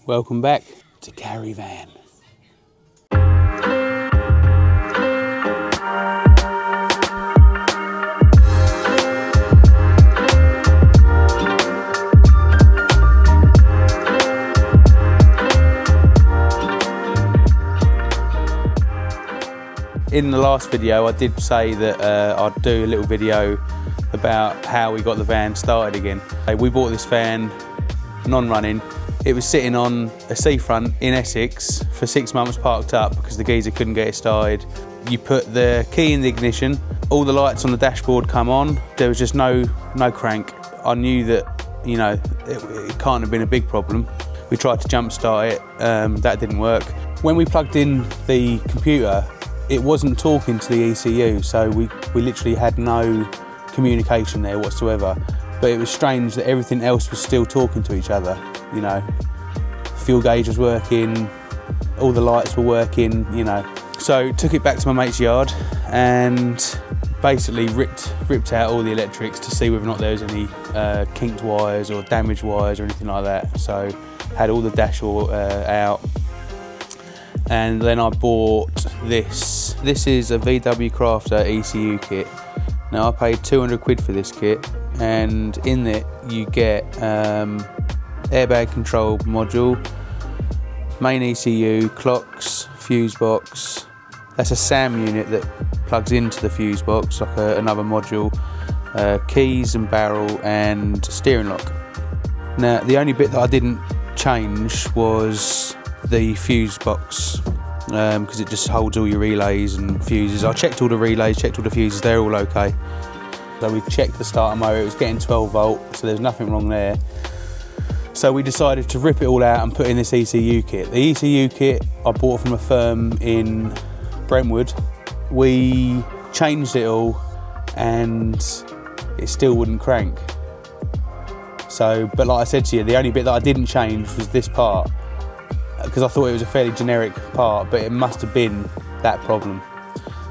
Welcome back to Carrivan. In the last video I did say that I'd do a little video about how we got the van started again. We bought this van non-running. It was sitting on a seafront in Essex for 6 months parked up because the geezer couldn't get it started. You put the key in the ignition, all the lights on the dashboard come on, there was just no crank. I knew that, you know, it can't have been a big problem. We tried to jump start it, that didn't work. When we plugged in the computer, it wasn't talking to the ECU, so we literally had no communication there whatsoever. But it was strange that everything else was still talking to each other, you know. Fuel gauge was working, all the lights were working, you know. So took it back to my mate's yard and basically ripped out all the electrics to see whether or not there was any kinked wires or damaged wires or anything like that. So had all the dashboard out. And then I bought this. This is a VW Crafter ECU kit. Now I paid 200 quid for this kit, and in it you get airbag control module, main ECU, clocks, fuse box. That's a SAM unit that plugs into the fuse box, like another module, keys and barrel and steering lock. Now the only bit that I didn't change was the fuse box, because it just holds all your relays and fuses. I checked all the relays, checked all the fuses, they're all okay. So we checked the starter motor, it was getting 12 volt, so there's nothing wrong there. So we decided to rip it all out and put in this ECU kit. The ECU kit I bought from a firm in Brentwood. We changed it all and it still wouldn't crank. So, but like I said to you, the only bit that I didn't change was this part, because I thought it was a fairly generic part, but it must have been that problem.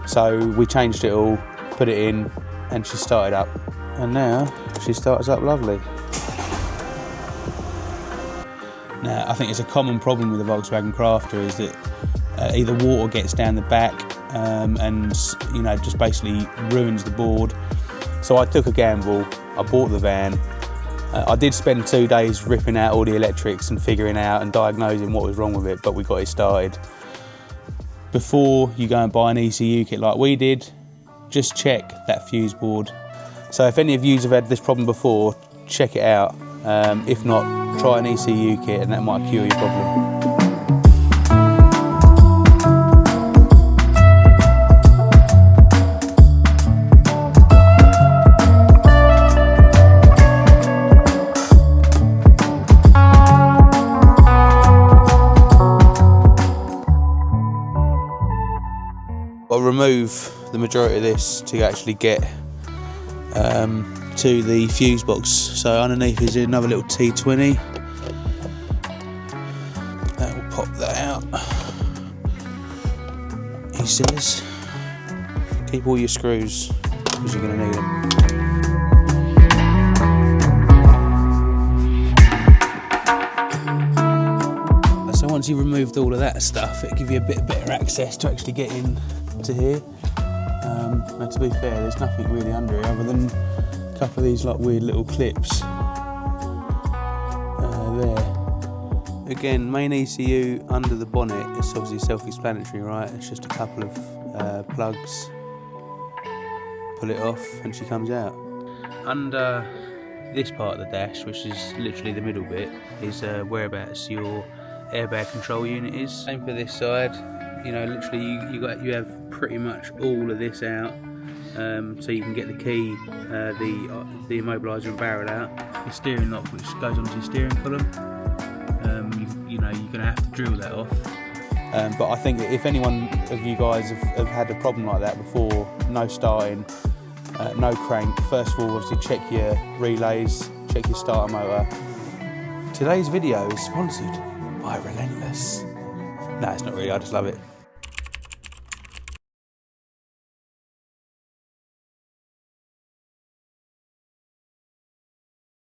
So we changed it all, put it in, and she started up. And now she starts up lovely. Now I think it's a common problem with the Volkswagen Crafter is that either water gets down the back and, you know, just basically ruins the board. So I took a gamble, I bought the van. I did spend 2 days ripping out all the electrics and figuring out and diagnosing what was wrong with it, but we got it started. Before you go and buy an ECU kit like we did, just check that fuse board. So if any of you have had this problem before, check it out. If not, try an ECU kit and that might cure your problem. I'll remove the majority of this to actually get to the fuse box. So underneath is another little T20. That will pop that out. He says, keep all your screws because you're going to need them. So once you've removed all of that stuff, it'll give you a bit better access to actually get in to here. And to be fair, there's nothing really under it other than a couple of these like weird little clips there. Again, main ECU under the bonnet, it's obviously self-explanatory, right? It's just a couple of plugs, pull it off and she comes out. Under this part of the dash, which is literally the middle bit, is whereabouts your airbag control unit is. Same for this side. You know, literally you have pretty much all of this out, so you can get the key, the immobiliser and barrel out. The steering lock, which goes onto your steering column, you know, you're going to have to drill that off. But I think if anyone of you guys have had a problem like that before, no starting, no crank, first of all obviously check your relays, check your starter motor. Today's video is sponsored by Relentless. No, it's not really, I just love it.